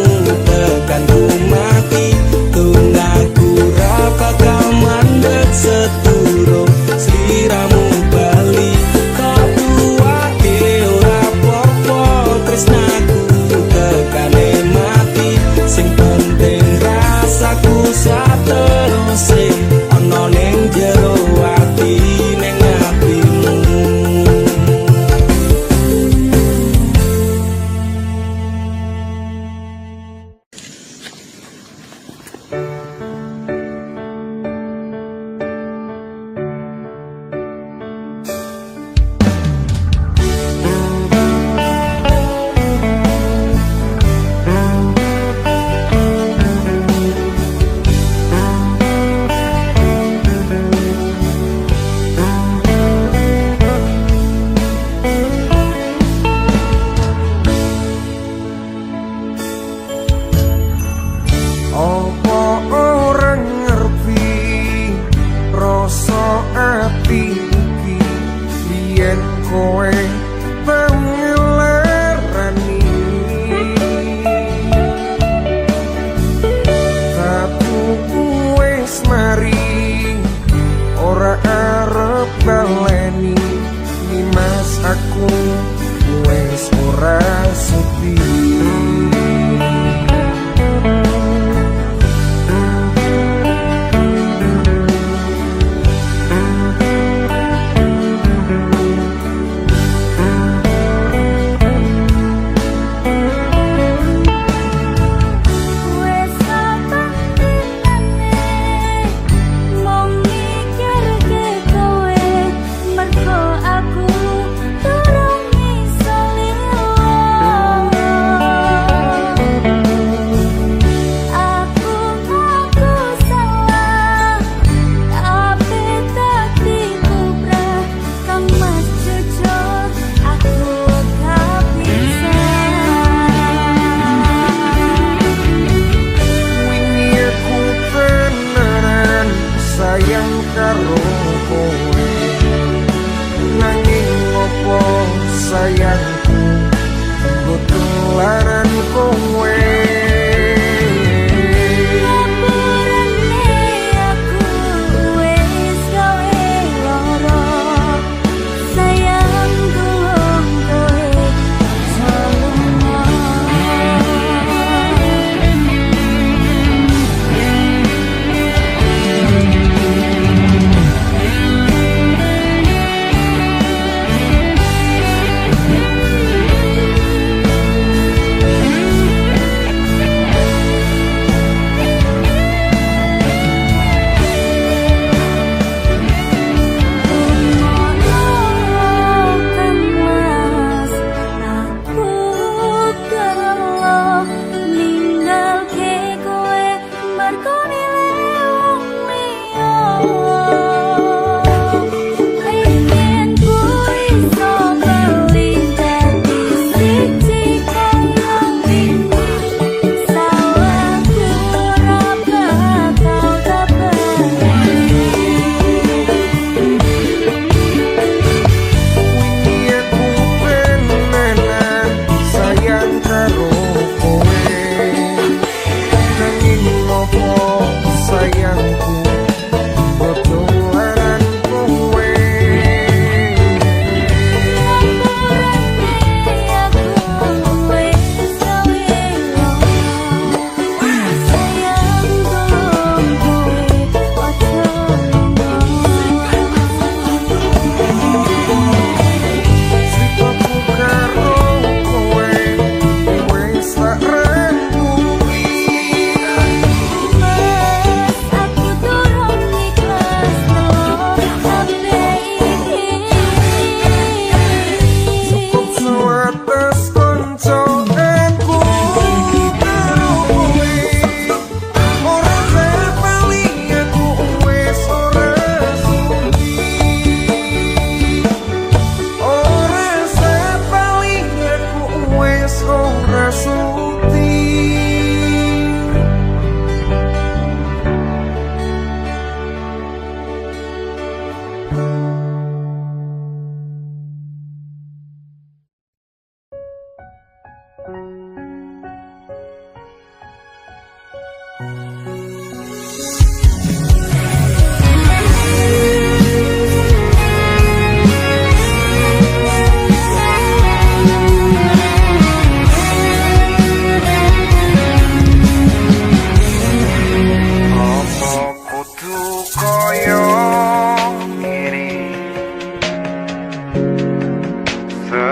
tekan ku mati tungaku ra bakal mandek sedurung sliramu bali kok tuwake ora popo tresnaku tekane mati sing penting rasaku sateruse ana ning jero ati ning atimu Apa orang ngerti rasa ati iki yen kowe pengelarani aku wis mari ora arep baleni Nimas aku wis ora sudi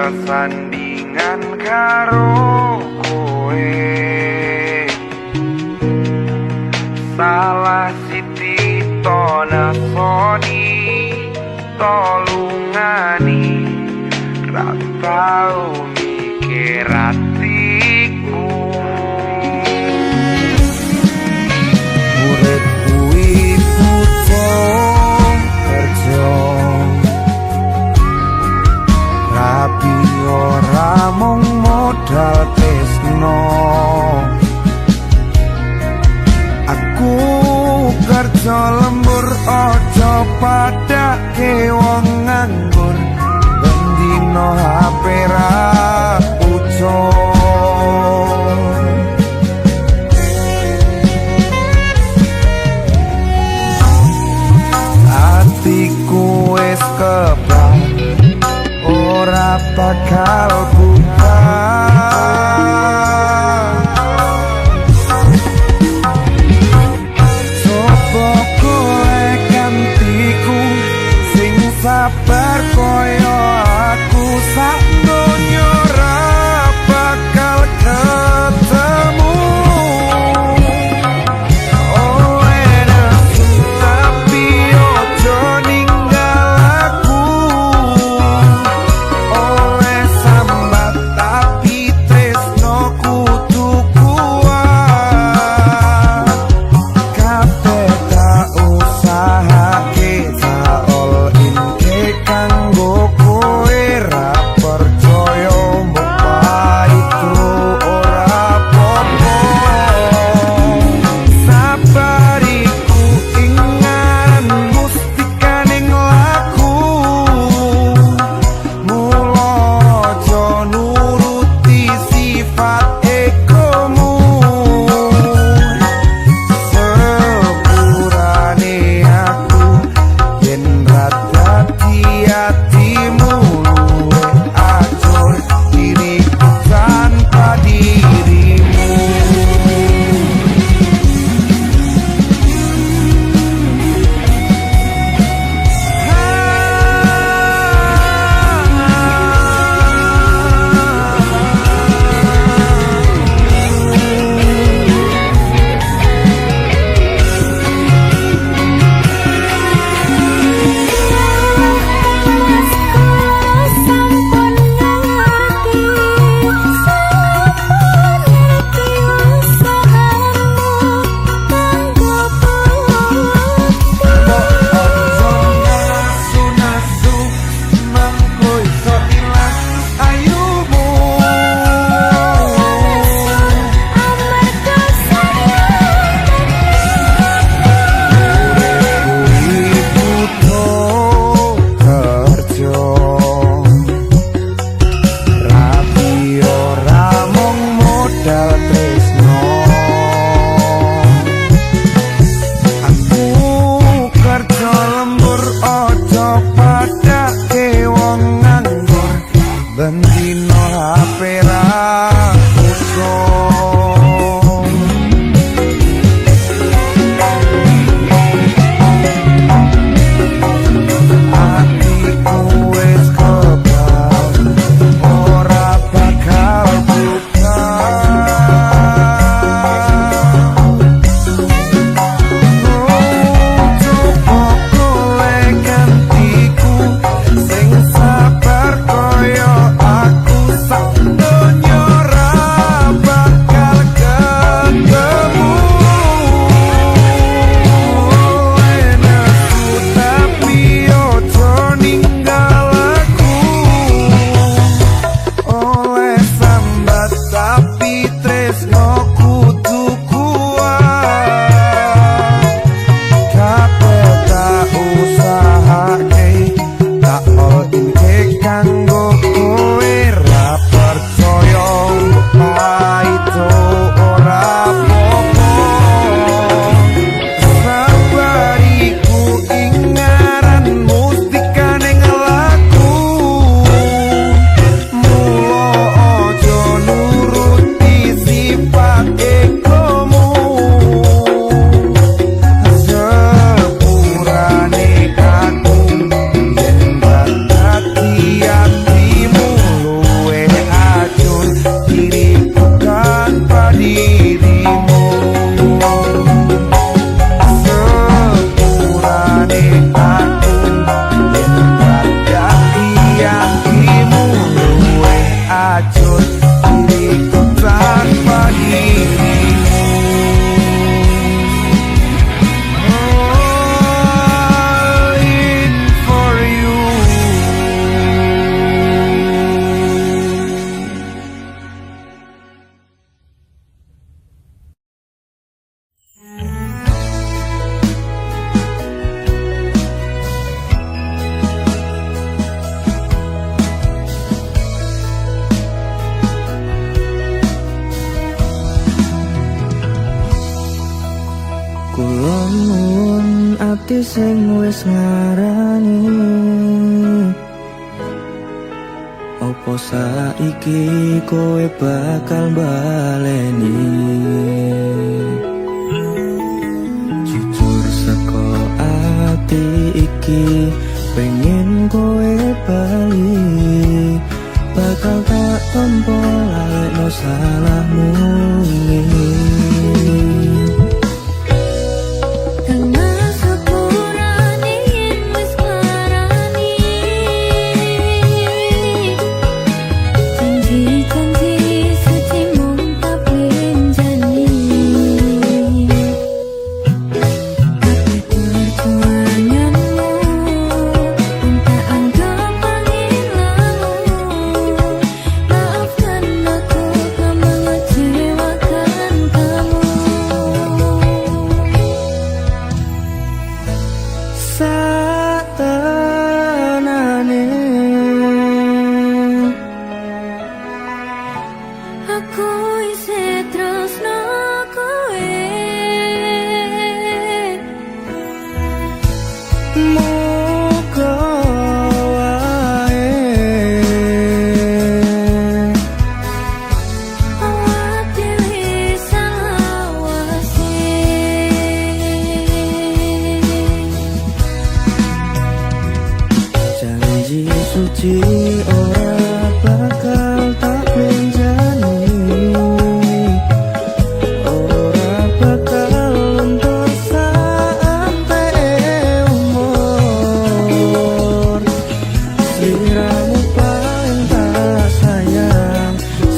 sesandingan karo kowe. Salah siti to nasoni tolungani ra tau mikir atiku. Urip kuwi butuh kerja, rapi ora mung modal tresno. Aku kerja lembur ojo padake wong nganggur, bendino HP ra pucuk. Atiku wis kebak ora bakal buka. Coba kowe gantiku sing sabar koyo aku, sak donya ora bakal ketemu. Oh enak tapi ojo ninggal aku. Oleh sambat tapi tresno kudu kuat. Kabeh tak usahake tak all in ke kanggo kowe ra percaya mbok itu ora apa-apa. Sabariku ingaran mustikaning laku, mula aja nuruti sifat egomu. Sepurane aku yen ra dadi atimu luwih ajur diriku tanpa dirimu. Nasu-nasu mangko iso ilang ayumu. Kuwi butuh kerja, rapi ora mung modal tresno. Aku kerja lembur ojo padake wong nganggur, bendino HP ra pucuk. Atiku wis kebak ora bakal buka. Coba kowe gantiku sing sabar koyo aku, iki sing wis ngarani. Opo saiki kowe bakal baleni? Jujur saka ati iki pengen kowe bali, bakal tak tompo lalekno salahmu ini. Satenane Aku isih tresno kowe, muga wae awak dhewe salawase. janji suci ora bakal tak benjani, ora bakal luntur sampai umur. Sliramu paling tak sayang,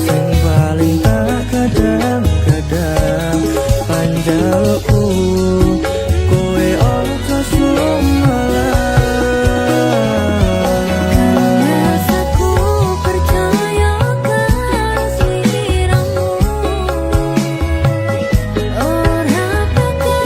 sing paling tak kadang-kadang. Panjalukku kowe ojo sumalang. Rasaku percaya karo sliramu, ora bakal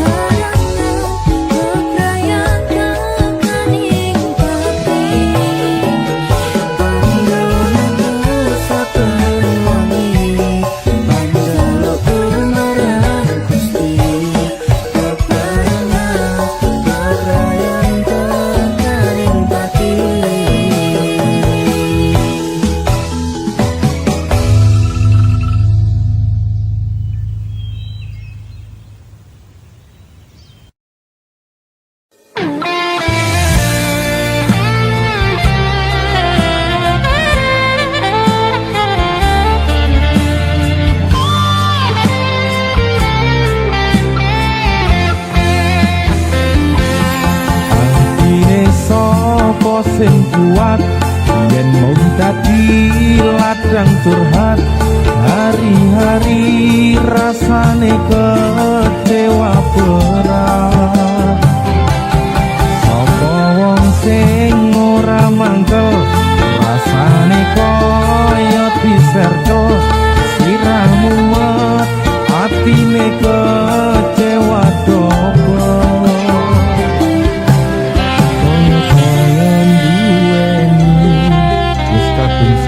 Kepadamu sing kuat yen mung dadi ladang curhat hari-hari rasane kecewa berat sapa wong sing ora mangkel rasane kaya diserto siramu met atine kecewa dobel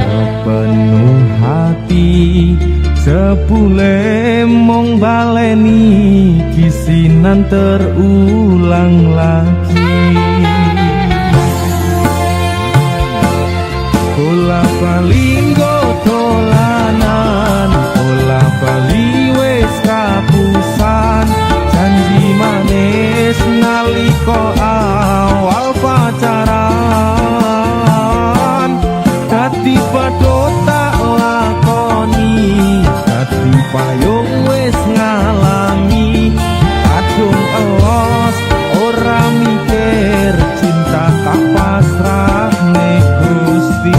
sepenuh hati sepule mong baleni kisinan terulang lagi bola bali dolanan bola bali wis kapusan janji manis nalika awal pacaran dadi padha tak lakoni dadi payung wis ngalami kadung elos ora mikir cinta tak pasrah nek Gusti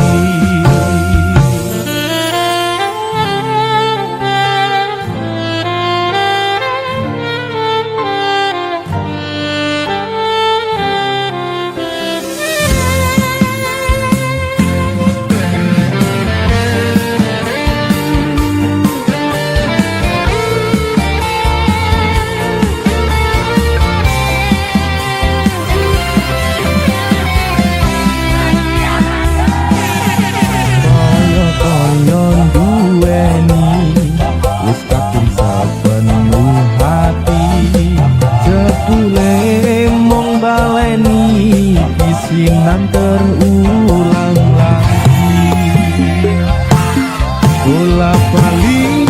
kisinan terulang lagi bola bali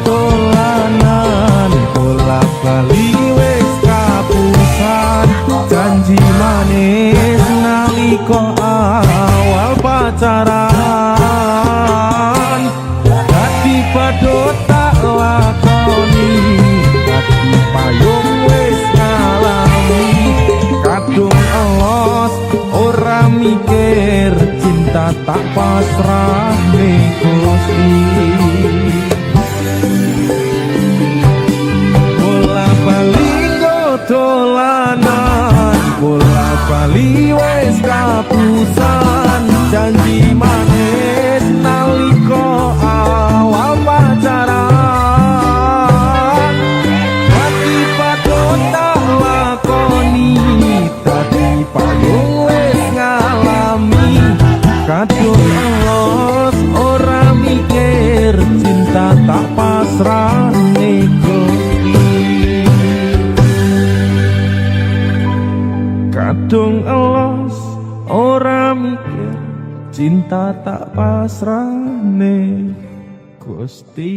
dolanan bola bali wis kapusan janji manis nalika awal pacaran dadi padha tak lakoni dadi payung wis ngalami kadung elos ora mikir cinta tak pasrah ning Gusti bola bali dolanan bola bali wis kapusan janji manis nalika awal pacaran dadi padha tak lakoni dadi payung kadung elos ora mikir cinta tak pasrah ning Gusti kadung elos ora mikir cinta tak pasrah ning Gusti